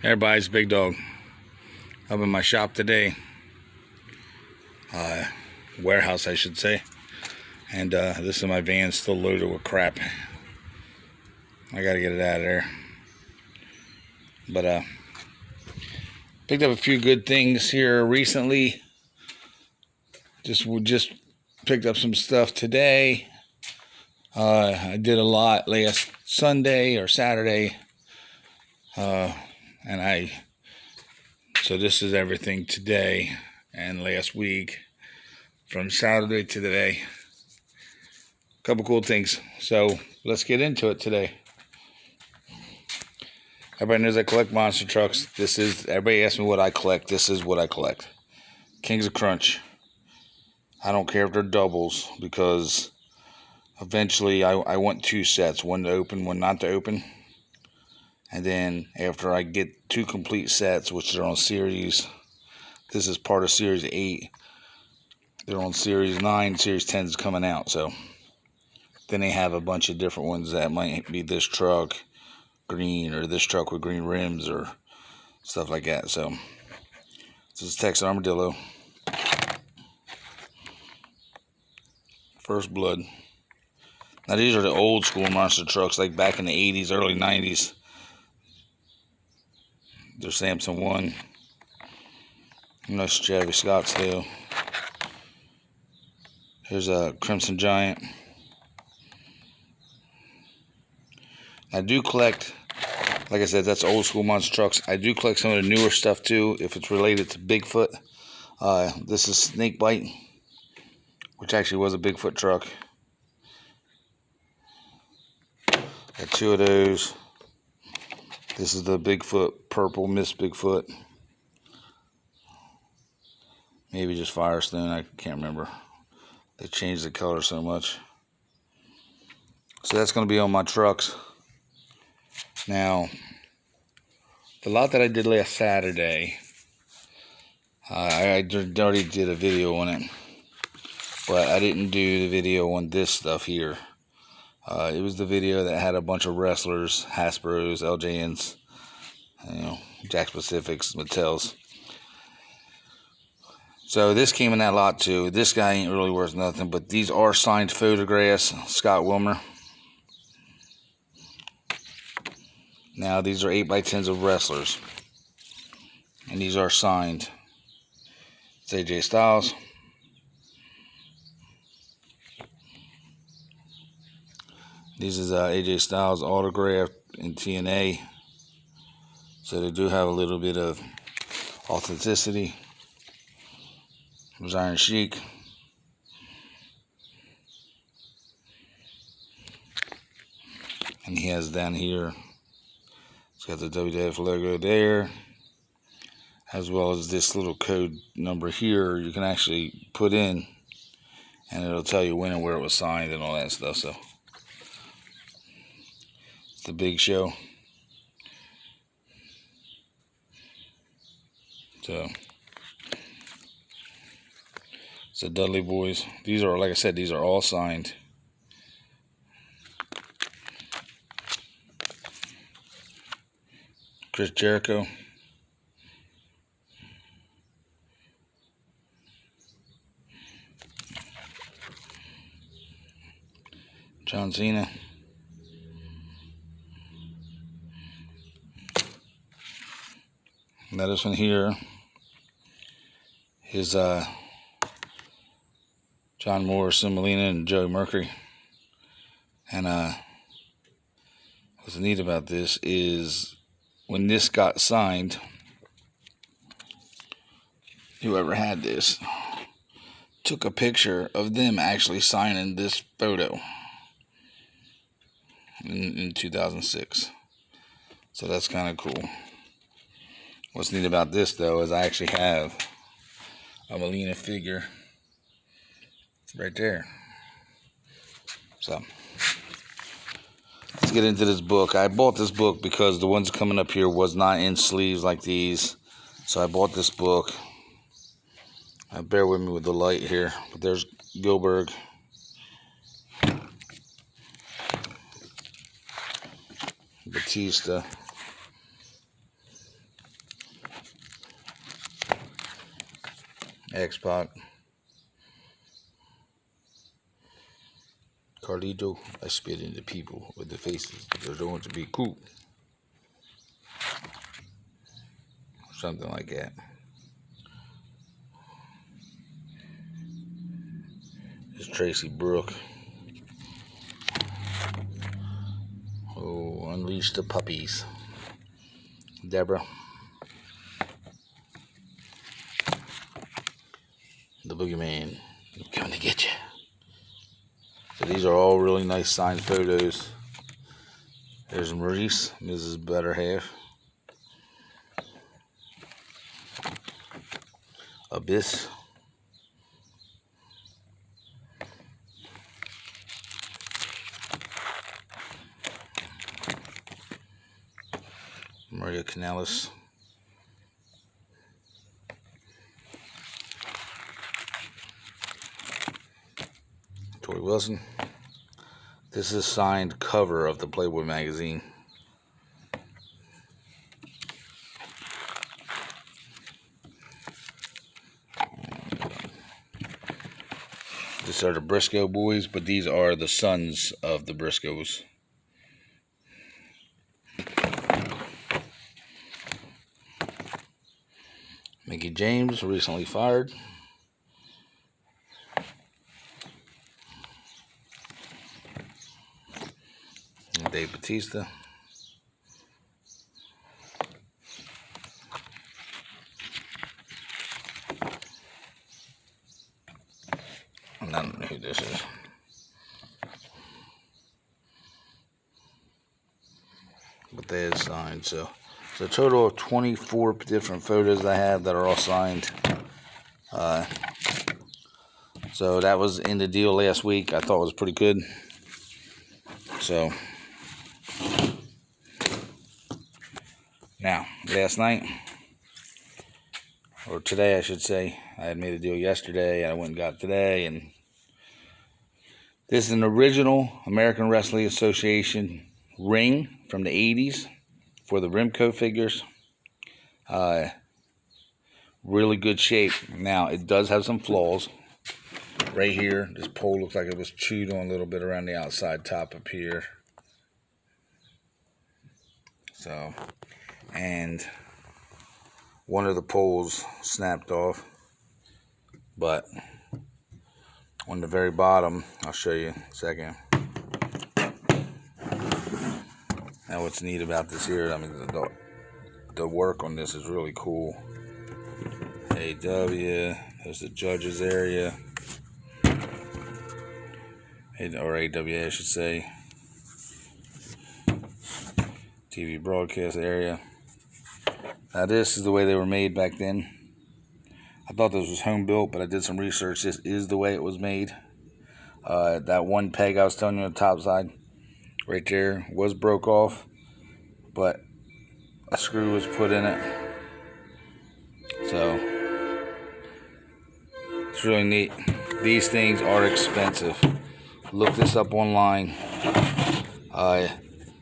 Everybody's Big Dog. Up in my shop today. Warehouse, I should say. And this is my van still loaded with crap. I gotta get it out of there. But picked up a few good things here recently. Just picked up some stuff today. I did a lot last Sunday or Saturday. So this is everything today and last week from Saturday to today. A couple cool things. So let's get into it today. Everybody knows I collect monster trucks. Everybody asks me what I collect. This is what I collect. Kings of Crunch. I don't care if they're doubles because eventually I want two sets. One to open, one not to open. And then after I get two complete sets, which are on series, this is part of series 8. They're on series 9, series 10 is coming out. So then they have a bunch of different ones that might be this truck green or this truck with green rims or stuff like that. So this is Texas Armadillo. First Blood. Now these are the old school monster trucks, like back in the 80s, early 90s. They're Samson 1. Nice Chevy Scottsdale. Here's a Crimson Giant. I do collect, like I said, that's old school monster trucks. I do collect some of the newer stuff too, if it's related to Bigfoot. This is Snakebite, which actually was a Bigfoot truck. Got two of those. This is the Bigfoot purple, Miss Bigfoot. Maybe just Firestone, I can't remember. They changed the color so much. So that's going to be on my trucks. Now, the lot that I did last Saturday, I already did a video on it. But I didn't do the video on this stuff here. It was the video that had a bunch of wrestlers, Hasbros, LJNs, Jakks Pacifics, Mattels. So this came in that lot too. This guy ain't really worth nothing, but these are signed photographs, Scott Wilmer. Now these are 8x10s of wrestlers. And these are signed. It's AJ Styles. This is AJ Styles autographed in TNA. So they do have a little bit of authenticity. There's Iron Sheik. And he has down here, it's got the WWF logo there, as well as this little code number here you can actually put in, and it'll tell you when and where it was signed and all that stuff. So it's the Big Show. So it's the Dudley Boys. These are, like I said, these are all signed. Chris Jericho. John Cena. Now this one here is John Morrison, Molina, and Joe Mercury. And what's neat about this is when this got signed, whoever had this took a picture of them actually signing this photo in 2006. So that's kind of cool. What's neat about this though is I actually have a Molina figure right there. So let's get into this book. I bought this book because the ones coming up here was not in sleeves like these. So I bought this book. Bear with me with the light here. But there's Gilbert. Batista. X-Pac, Carlito. I spit into people with the faces. They're going to be cool. Something like that. This is Tracy Brooke. Oh, unleash the puppies. Deborah. The boogeyman. I'm coming to get you. So these are all really nice signed photos. There's Maurice, Mrs. Better Half. Abyss. Maria Canales. Tori Wilson. This is a signed cover of the Playboy magazine. These are the Briscoe boys, but these are the sons of the Briscoes. Mickey James, recently fired. Dave Bautista. I don't know who this is. But they is signed, so it's a total of 24 different photos I have that are all signed. So that was in the deal last week. I thought it was pretty good. So now, last night, or today I should say, I had made a deal yesterday and I went and got it today, and this is an original American Wrestling Association ring from the 80s for the Rimco figures. Really good shape. Now, it does have some flaws. Right here, this pole looks like it was chewed on a little bit around the outside top up here. So, and one of the poles snapped off. But on the very bottom, I'll show you in a second. Now, what's neat about this here, I mean, the work on this is really cool. AW, there's the judges area. Or AWA, I should say. TV broadcast area. Now, this is the way they were made back then. I thought this was home built, but I did some research. This is the way it was made. That one peg I was telling you on the top side, right there, was broke off, but a screw was put in it. So it's really neat. These things are expensive. Look this up online.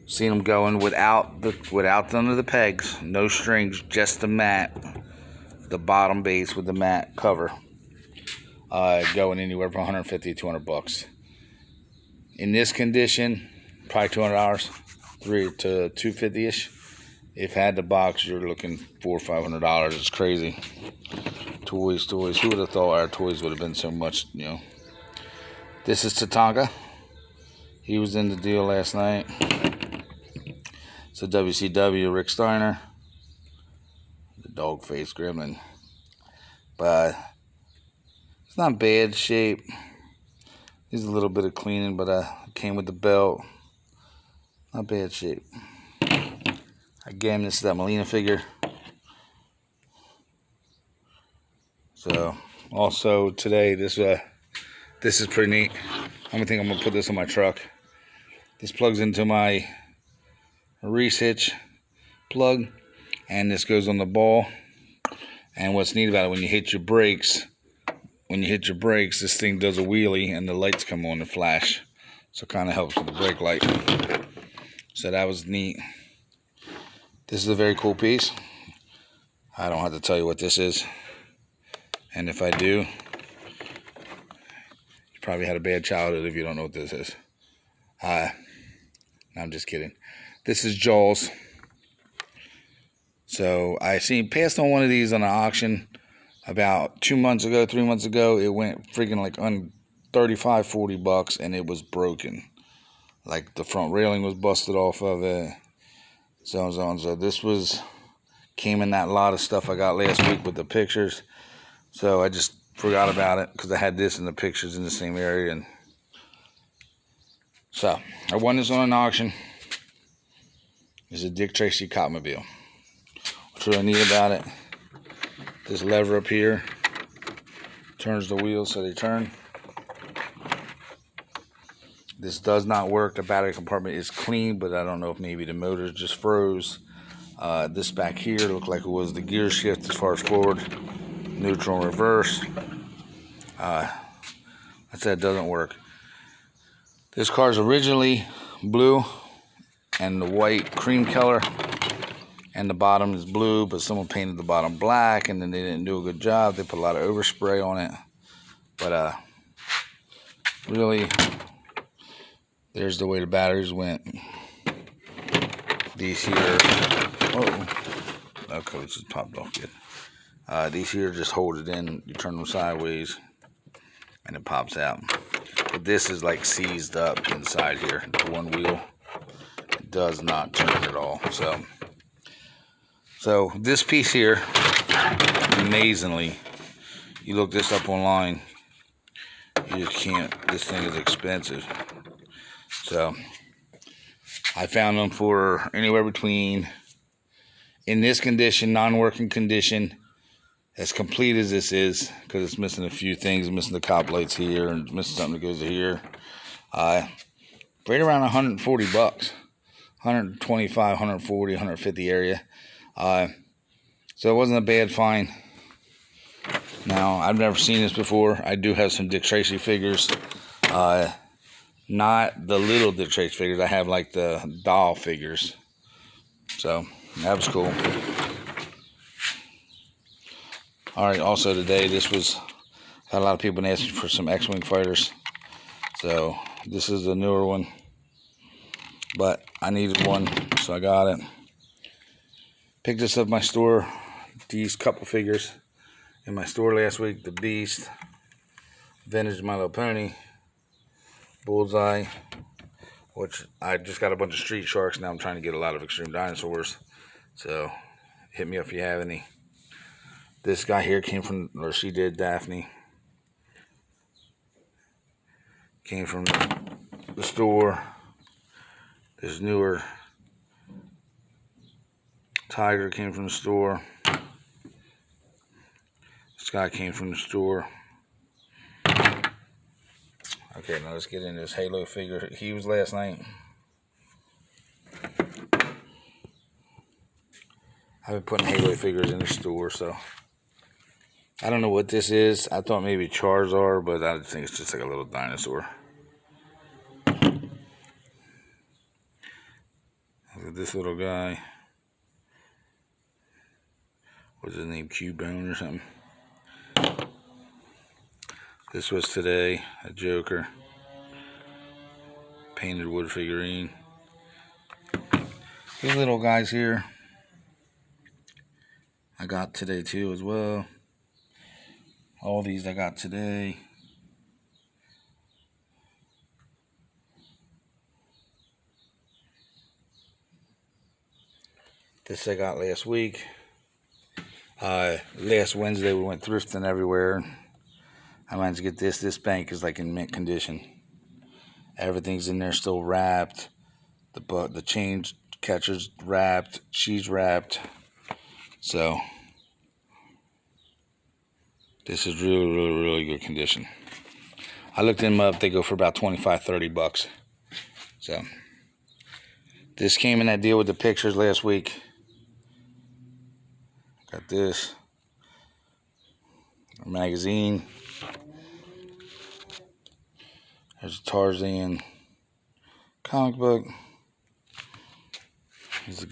Seen them going without none of the pegs, no strings, just the mat, the bottom base with the mat cover. Going anywhere from $150 to $200. In this condition, probably $200, $300 to $250-ish. If had the box, you're looking $400 or $500. It's crazy. Toys. Who would have thought our toys would have been so much, you know? This is Tatanka. He was in the deal last night. It's a WCW Rick Steiner. The dog face gremlin. But it's not bad shape. Needs a little bit of cleaning, but came with the belt. Not bad shape. Again, this is that Melina figure. So, also today, this is pretty neat. I'm gonna put this on my truck. This plugs into my Reese hitch plug, and this goes on the ball. And what's neat about it, when you hit your brakes, this thing does a wheelie and the lights come on and flash. So it kind of helps with the brake light. So that was neat. This is a very cool piece. I don't have to tell you what this is. And if I do, you probably had a bad childhood if you don't know what this is. No, I'm just kidding. This is Jaws. So I passed on one of these on an auction about 2 months ago, 3 months ago. It went freaking like on 35, 40 bucks, and it was broken. Like the front railing was busted off of it. So this came in that lot of stuff I got last week with the pictures. So I just forgot about it because I had this in the pictures in the same area. And so I won this on an auction. It's a Dick Tracy Copmobile. What's really neat about it, this lever up here turns the wheels so they turn. This does not work. The battery compartment is clean, but I don't know if maybe the motor just froze. This back here looked like it was the gear shift as far as forward, neutral, and reverse. I said it doesn't work. This car is originally blue and the white cream color, and the bottom is blue, but someone painted the bottom black, and then they didn't do a good job. They put a lot of overspray on it. But really, there's the way the batteries went. These here, okay, it just popped off good. These here just hold it in. You turn them sideways, and it pops out. But this is like seized up inside here. The one wheel, it does not turn at all. So this piece here, amazingly, you look this up online, you just can't. This thing is expensive. So I found them for anywhere between, in this condition, non-working condition, as complete as this is, because it's missing a few things, missing the cop lights here, and missing something that goes to here. Right around 140 bucks, 125, 140, 150 area. So it wasn't a bad find. Now, I've never seen this before. I do have some Dick Tracy figures. Not the little Dick Tracy figures. I have like the doll figures. So that was cool. Alright, also today, had a lot of people asking for some X-Wing fighters. So this is a newer one. But I needed one, so I got it. Picked this up at my store. These couple figures in my store last week. The Beast, Vintage My Little Pony, Bullseye, which I just got a bunch of Street Sharks. Now I'm trying to get a lot of Extreme Dinosaurs. So hit me up if you have any. This guy here came from, or she did, Daphne. Came from the store. This newer Tiger came from the store. This guy came from the store. Okay, now let's get into this Halo figure. He was last night. I've been putting Halo figures in the store, so I don't know what this is. I thought maybe Charizard, but I think it's just like a little dinosaur. Look at this little guy. What's his name? Cubone or something. This was today, a Joker. Painted wood figurine. These little guys here, I got today too as well. All these I got today. This I got last week. Last Wednesday we went thrifting everywhere. I managed to get this. This bank is like in mint condition. Everything's in there still wrapped. The chain catcher's wrapped. She's wrapped. So this is really, really, really good condition. I looked them up. They go for about 25, 30 bucks. So this came in that deal with the pictures last week. Got this. A magazine. There's a Tarzan comic book. There's a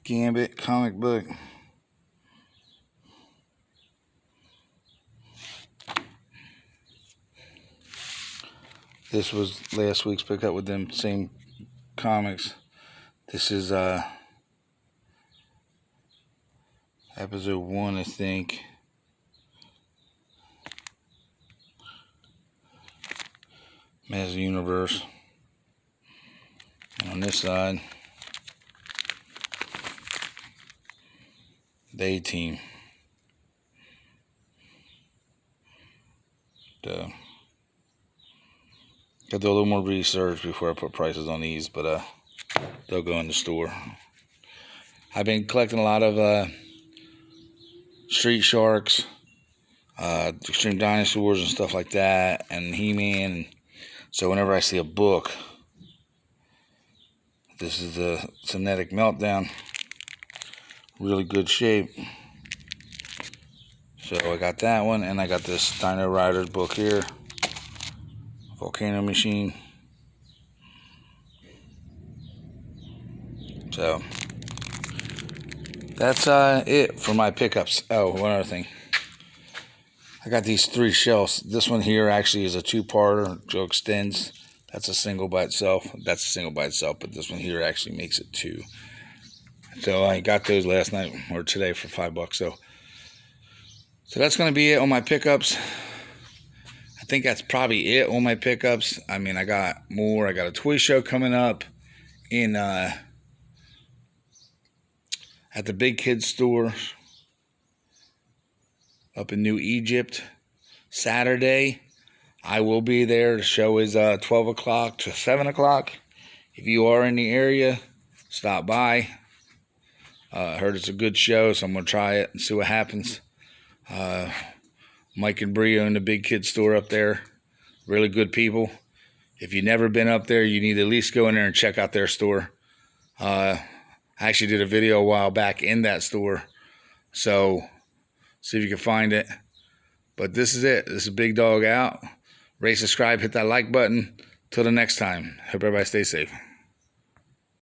Gambit comic book. This was last week's pickup with them same comics. This is episode 1, I think. Masters of the Universe. And on this side, the A-Team. Got to do a little more research before I put prices on these, but they'll go in the store. I've been collecting a lot of Street Sharks, Extreme Dinosaurs and stuff like that, and He-Man. So whenever I see a book, this is the Synthetic Meltdown. Really good shape. So I got that one, and I got this Dino Riders book here. Volcano Machine. So that's it for my pickups. Oh, one other thing. I got these 3 shelves. This one here actually is a 2-parter, so extends. That's a single by itself. That's a single by itself, but this one here actually makes it 2. So I got those last night or today for $5. So that's going to be it on my pickups. I think that's probably it on my pickups. I mean, I got more. I got a toy show coming up in at the Big Kids store up in New Egypt Saturday. I will be there. The show is 12 o'clock to 7 o'clock. If you are in the area, stop by. I heard it's a good show, so I'm going to try it and see what happens. Mike and Bree own the Big Kids store up there. Really good people. If you've never been up there, you need to at least go in there and check out their store. I actually did a video a while back in that store, so see if you can find it. But this is it. This is Big Dog out. Rate, subscribe, hit that like button. Till the next time. Hope everybody stays safe.